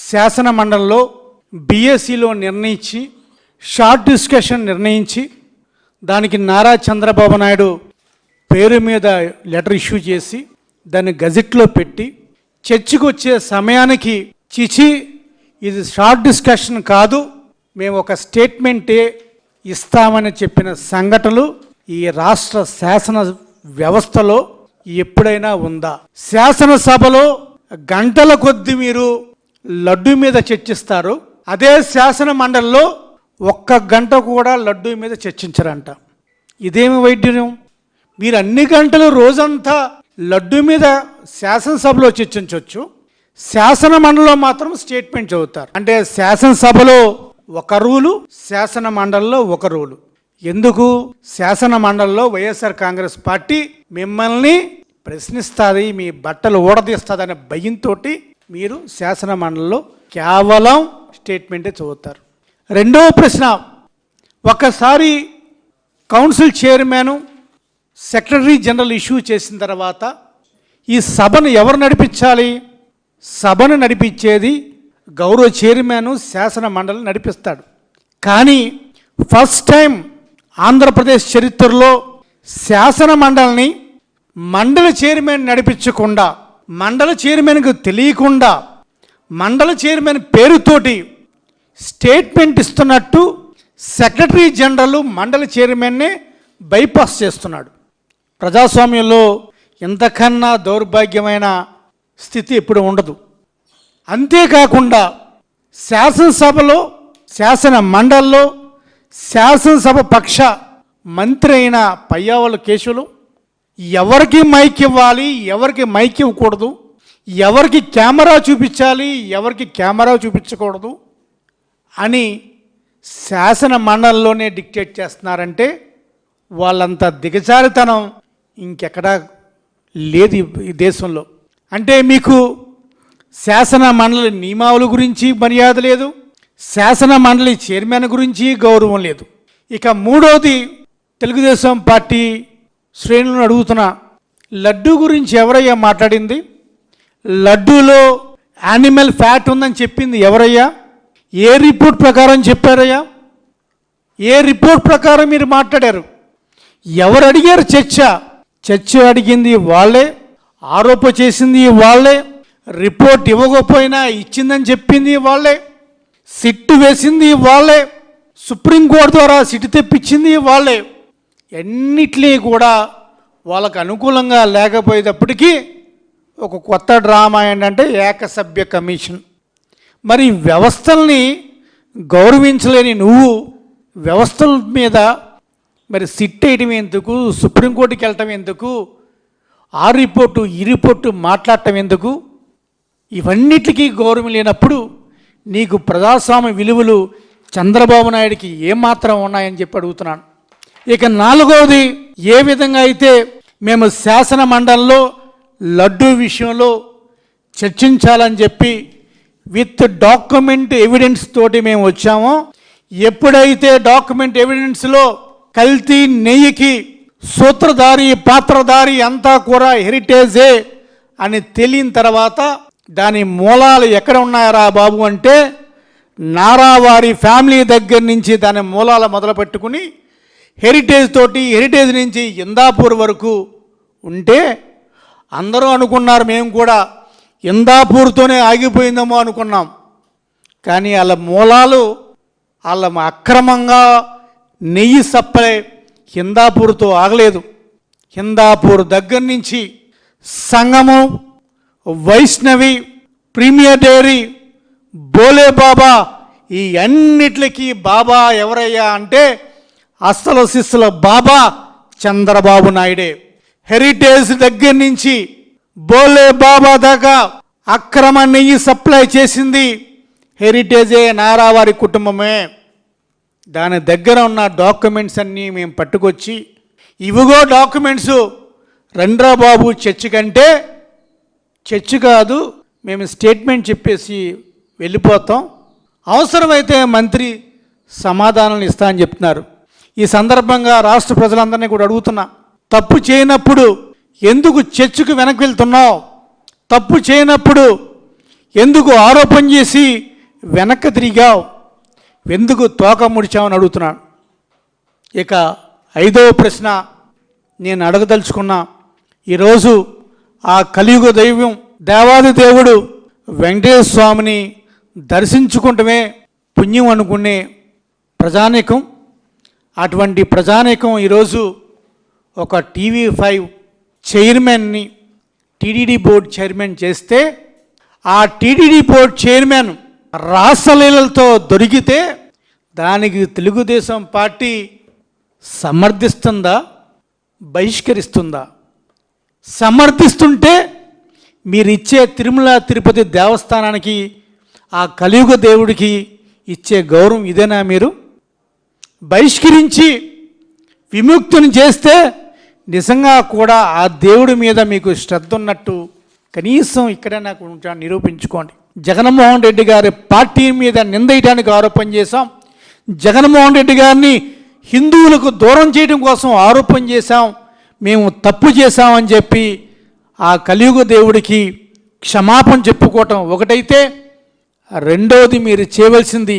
శాసన మండలిలో బీఎస్సీలో నిర్ణయించి షార్ట్ డిస్కషన్ నిర్ణయించి దానికి నారా చంద్రబాబు నాయుడు పేరు మీద లెటర్ ఇష్యూ చేసి దాన్ని గజెట్లో పెట్టి చర్చకు వచ్చే సమయానికి చిచి ఇది షార్ట్ డిస్కషన్ కాదు, మేము ఒక స్టేట్మెంటే ఇస్తామని చెప్పిన సంఘటనలు ఈ రాష్ట్ర శాసన వ్యవస్థలో ఎప్పుడైనా ఉందా? శాసనసభలో గంటల కొద్దీ మీరు లడ్డు మీద చర్చిస్తారు, అదే శాసన మండలిలో 1 గంట కూడా లడ్డు మీద చర్చించరంట. ఇదేమి వైద్యం? మీరు అన్ని గంటలు రోజంతా లడ్డు మీద శాసనసభలో చర్చించవచ్చు, శాసన మండలిలో మాత్రం స్టేట్మెంట్ చదువుతారు. అంటే శాసనసభలో ఒక రూలు, శాసన మండలిలో ఒక రూలు. ఎందుకు? శాసన మండలిలో వైఎస్ఆర్ కాంగ్రెస్ పార్టీ మిమ్మల్ని ప్రశ్నిస్తుంది, మీ బట్టలు ఊడదీస్తుంది అనే భయంతో మీరు శాసన మండలిలో కేవలం స్టేట్మెంటే చదువుతారు. రెండవ ప్రశ్న, ఒకసారి council chairman secretary general issue చేసిన తర్వాత ఈ సభను ఎవరు నడిపించాలి? సభను నడిపించేది గౌరవ చైర్మన్ శాసన మండలి నడిపిస్తాడు. కానీ ఫస్ట్ టైం ఆంధ్రప్రదేశ్ చరిత్రలో శాసన మండలిని మండలి చైర్మన్ నడిపించకుండా, మండలి చైర్మన్కు తెలియకుండా మండలి చైర్మన్ పేరుతోటి స్టేట్మెంట్ ఇస్తున్నట్టు సెక్రటరీ జనరల్ మండలి చైర్మన్నే బైపాస్ చేస్తున్నాడు. ప్రజాస్వామ్యంలో ఇంతకన్నా దౌర్భాగ్యమైన స్థితి ఎప్పుడు ఉండదు. అంతేకాకుండా శాసనసభలో, శాసన మండలిలో శాసనసభ పక్ష మంత్రి అయిన పయ్యావుల కేశవులు ఎవరికి మైక్ ఇవ్వాలి, ఎవరికి మైక్ ఇవ్వకూడదు, ఎవరికి కెమెరా చూపించాలి, ఎవరికి కెమెరా చూపించకూడదు అని శాసన మండలిలోనే డిక్టేట్ చేస్తున్నారంటే వాళ్ళంత దిగజారితనం ఇంకెక్కడా లేదు ఈ దేశంలో. అంటే మీకు శాసన మండలి నియమావళి గురించి మర్యాద లేదు, శాసన మండలి చైర్మన్ గురించి గౌరవం లేదు. ఇక మూడోది, తెలుగుదేశం పార్టీ శ్రేణులను అడుగుతున్నా, లడ్డు గురించి ఎవరయ్యా మాట్లాడింది? లడ్డూలో యానిమల్ ఫ్యాట్ ఉందని చెప్పింది ఎవరయ్యా? ఏ రిపోర్ట్ ప్రకారం చెప్పారయ్యా? ఏ రిపోర్ట్ ప్రకారం మీరు మాట్లాడారు? ఎవరు అడిగారు? చర్చ అడిగింది వాళ్ళే, ఆరోప చేసింది వాళ్ళే, రిపోర్ట్ ఇవ్వకపోయినా ఇచ్చిందని చెప్పింది వాళ్ళే, సిట్టు వేసింది వాళ్ళే, సుప్రీంకోర్టు ద్వారా సిట్టు తెప్పించింది వాళ్ళే. ఎన్నిటినీ కూడా వాళ్ళకు అనుకూలంగా లేకపోయేటప్పటికీ ఒక కొత్త డ్రామా ఏంటంటే ఏకసభ్య కమిషన్. మరి వ్యవస్థల్ని గౌరవించలేని నువ్వు వ్యవస్థల మీద మరి సిట్ వేయటం ఎందుకు, సుప్రీంకోర్టుకి వెళ్ళటం ఎందుకు, ఆ రిపోర్టు ఈ రిపోర్టు మాట్లాడటం ఎందుకు? ఇవన్నిటికీ గౌరవం లేనప్పుడు నీకు ప్రజాస్వామ్య విలువలు చంద్రబాబు నాయుడికి ఏమాత్రం ఉన్నాయని చెప్పి అడుగుతున్నాను. ఇక నాలుగవది, ఏ విధంగా అయితే మేము శాసన మండలిలో లడ్డూ విషయంలో చర్చించాలని చెప్పి విత్ డాక్యుమెంట్ ఎవిడెన్స్ తోటి మేము వచ్చామో, ఎప్పుడైతే డాక్యుమెంట్ ఎవిడెన్స్లో కల్తీ నెయ్యికి సూత్రధారి పాత్రధారి అంతా కూడా హెరిటేజే అని తెలియని తర్వాత దాని మూలాలు ఎక్కడ ఉన్నాయరా బాబు అంటే నారావారి ఫ్యామిలీ దగ్గర నుంచి దాని మూలాలు మొదలు పెట్టుకుని హెరిటేజ్ తోటి, హెరిటేజ్ నుంచి ఇందాపూర్ వరకు ఉంటే అందరూ అనుకున్నారు మేము కూడా ఇందాపూర్తోనే ఆగిపోయిందేమో అనుకున్నాం. కానీ వాళ్ళ మూలాలు, వాళ్ళ అక్రమంగా నెయ్యి సప్లై హిందాపూర్తో ఆగలేదు. హిందాపూర్ దగ్గర నుంచి సంగమం, వైష్ణవి, ప్రీమియర్ డైరీ, బోలే బాబా, ఈ అన్నిటికీ బాబా ఎవరయ్యా అంటే అసలు శిస్సుల బాబా చంద్రబాబు నాయుడే. హెరిటేజ్ దగ్గర నుంచి బోలే బాబా దాకా అక్రమ నెయ్యి సప్లై చేసింది హెరిటేజే, నారావారి కుటుంబమే. దాని దగ్గర ఉన్న డాక్యుమెంట్స్ అన్నీ మేము పట్టుకొచ్చి ఇవిగో డాక్యుమెంట్స్, రండ్రా బాబు చర్చ్ కంటే, చర్చ్ కాదు మేము స్టేట్మెంట్ చెప్పేసి వెళ్ళిపోతాం, అవసరమైతే మంత్రి సమాధానాలు ఇస్తా అని చెప్తున్నారు. ఈ సందర్భంగా రాష్ట్ర ప్రజలందరినీ కూడా అడుగుతున్నా, తప్పు చేయనప్పుడు ఎందుకు చర్చకు వెనక్కి వెళ్తున్నావు? తప్పు చేయనప్పుడు ఎందుకు ఆరోపణ చేసి వెనక్కి తిరిగావు, ఎందుకు తోక ముడిచావని అడుగుతున్నాను. ఇక 5వ ప్రశ్న నేను అడగదలుచుకున్నా. ఈరోజు ఆ కలియుగ దైవం దేవాది దేవుడు వెంకటేశ్వర స్వామిని దర్శించుకుంటమే పుణ్యం అనుకునే ప్రజానీకం, అటువంటి ప్రజానీకం ఈరోజు ఒక TV5 చైర్మన్ని టీటీడీ బోర్డు చైర్మన్ చేస్తే ఆ టీటీడీ బోర్డు చైర్మన్ రాసలీలలతో దొరికితే దానికి తెలుగుదేశం పార్టీ సమర్థిస్తుందా, బహిష్కరిస్తుందా? సమర్థిస్తుంటే మీరు ఇచ్చే తిరుమల తిరుపతి దేవస్థానానికి ఆ కలియుగ దేవుడికి ఇచ్చే గౌరవం ఇదేనా? మీరు బహిష్కరించి విముక్తిని చేస్తే నిజంగా కూడా ఆ దేవుడి మీద మీకు శ్రద్ధ ఉన్నట్టు కనీసం ఇక్కడే నాకు నిరూపించుకోండి. జగన్మోహన్ రెడ్డి గారి పార్టీ మీద నిందేయడానికి ఆరోపణ చేశాం. జగన్మోహన్ రెడ్డి గారిని హిందువులకు దూరం చేయడం కోసం ఆరోపణ చేశాం. మేము తప్పు చేశామని చెప్పి ఆ కలియుగ దేవుడికి క్షమాపణ చెప్పుకోవటం ఒకటైతే, రెండోది మీరు చేయవలసింది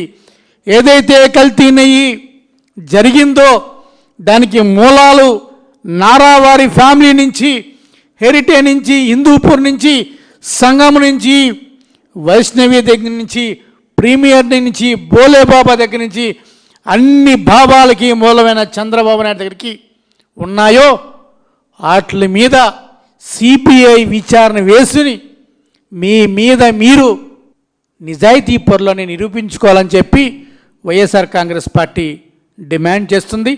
ఏదైతే కల్తీ నెయ్యి జరిగిందో దానికి మూలాలు నారావారి ఫ్యామిలీ నుంచి, హెరిటేజ్ నుంచి, హిందూపూర్ నుంచి, సంగం నుంచి, వైష్ణవి దగ్గర నుంచి, ప్రీమియర్ నుంచి, బోలేబాబా దగ్గర నుంచి అన్ని భావాలకి మూలమైన చంద్రబాబు నాయుడు దగ్గరికి ఉన్నాయో వాటి మీద సిబిఐ విచారణ వేసుని మీ మీద మీరు నిజాయితీ పరులని నిరూపించుకోవాలని చెప్పి వైఎస్ఆర్ కాంగ్రెస్ పార్టీ డిమాండ్ చేస్తుంది.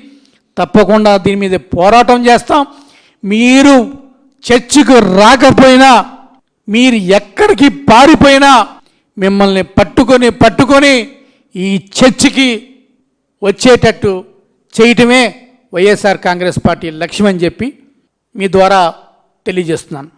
తప్పకుండా దీని మీద పోరాటం చేస్తాం. మీరు చర్చికి రాకపోయినా, మీరు ఎక్కడికి పారిపోయినా మిమ్మల్ని పట్టుకొని ఈ చర్చికి వచ్చేటట్టు చేయటమే వైఎస్ఆర్ కాంగ్రెస్ పార్టీ లక్ష్యం అని చెప్పి మీ ద్వారా తెలియజేస్తున్నాను.